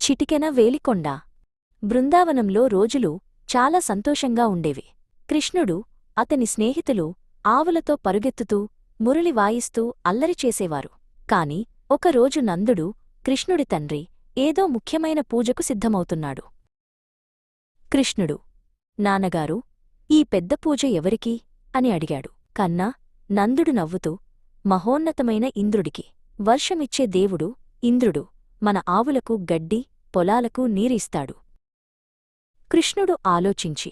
చిటికెన వేలికొండ. బృందావనంలో రోజులు చాలా సంతోషంగా ఉండేవి. కృష్ణుడు, అతని స్నేహితులు ఆవులతో పరుగెత్తుతూ మురళి వాయిస్తూ అల్లరి చేసేవారు. కాని ఒకరోజు నందుడు, కృష్ణుడి తండ్రి, ఏదో ముఖ్యమైన పూజకు సిద్ధమవుతున్నాడు. కృష్ణుడు, నాన్నగారు, ఈ పెద్ద పూజ ఎవరికి అని అడిగాడు. కన్నా, నందుడు నవ్వుతూ, మహోన్నతమైన ఇంద్రుడికి. వర్షమిచ్చే దేవుడు ఇంద్రుడు మన ఆవులకు గడ్డి, పొలాలకు నీరిస్తాడు. కృష్ణుడు ఆలోచించి,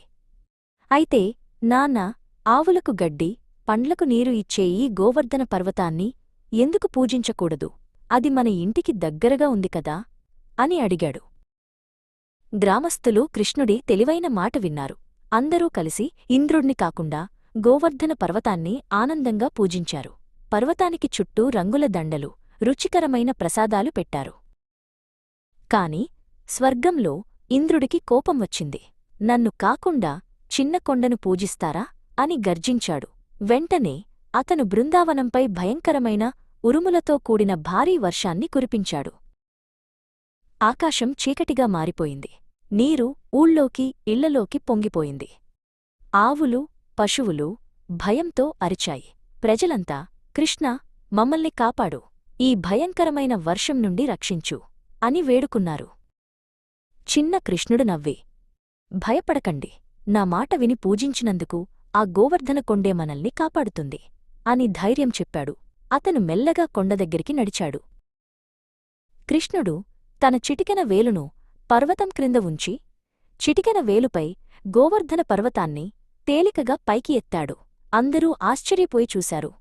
అయితే నాన్న, ఆవులకు గడ్డి, పండ్లకు నీరు ఇచ్చే ఈ గోవర్ధన పర్వతాన్ని ఎందుకు పూజించకూడదు? అది మన ఇంటికి దగ్గరగా ఉంది కదా అని అడిగాడు. గ్రామస్థులు కృష్ణుడి తెలివైన మాట విన్నారు. అందరూ కలిసి ఇంద్రుణ్ణి కాకుండా గోవర్ధన పర్వతాన్ని ఆనందంగా పూజించారు. పర్వతానికి చుట్టూ రంగుల దండలు, రుచికరమైన ప్రసాదాలు పెట్టారు. కాని స్వర్గంలో ఇంద్రుడికి కోపం వచ్చింది. నన్ను కాకుండా చిన్న కొండను పూజిస్తారా అని గర్జించాడు. వెంటనే అతను బృందావనంపై భయంకరమైన ఉరుములతో కూడిన భారీ వర్షాన్ని కురిపించాడు. ఆకాశం చీకటిగా మారిపోయింది. నీరు ఊళ్ళోకి, ఇళ్లలోకి పొంగిపోయింది. ఆవులు, పశువులు భయంతో అరిచాయి. ప్రజలంతా, కృష్ణా, మమ్మల్ని కాపాడు, ఈ భయంకరమైన వర్షం నుండి రక్షించు అని వేడుకున్నారు. చిన్న కృష్ణుడు నవ్వి, భయపడకండి, నా మాట విని పూజించినందుకు ఆ గోవర్ధన కొండే మనల్ని కాపాడుతుంది అని ధైర్యం చెప్పాడు. అతను మెల్లగా కొండ దగ్గరికి నడిచాడు. కృష్ణుడు తన చిటికెన వేలును పర్వతం క్రింద ఉంచి, చిటికెన వేలుపై గోవర్ధన పర్వతాన్ని తేలికగా పైకి ఎత్తాడు. అందరూ ఆశ్చర్యపోయి చూశారు.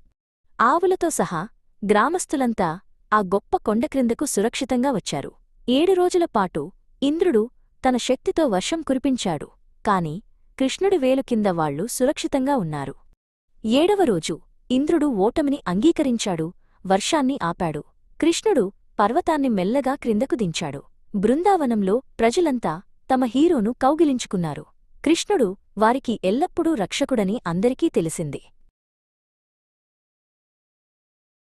ఆవులతో సహా గ్రామస్థులంతా ఆ గొప్ప కొండక్రిందకు సురక్షితంగా వచ్చారు. 7 రోజులపాటు ఇంద్రుడు తన శక్తితో వర్షం కురిపించాడు. కాని కృష్ణుడి వేలు కింద వాళ్లు సురక్షితంగా ఉన్నారు. 7వ రోజు ఇంద్రుడు ఓటమిని అంగీకరించాడు, వర్షాన్ని ఆపాడు. కృష్ణుడు పర్వతాన్ని మెల్లగా క్రిందకు దించాడు. బృందావనంలో ప్రజలంతా తమ హీరోను కౌగిలించుకున్నారు. కృష్ణుడు వారికి ఎల్లప్పుడూ రక్షకుడని అందరికీ తెలిసింది.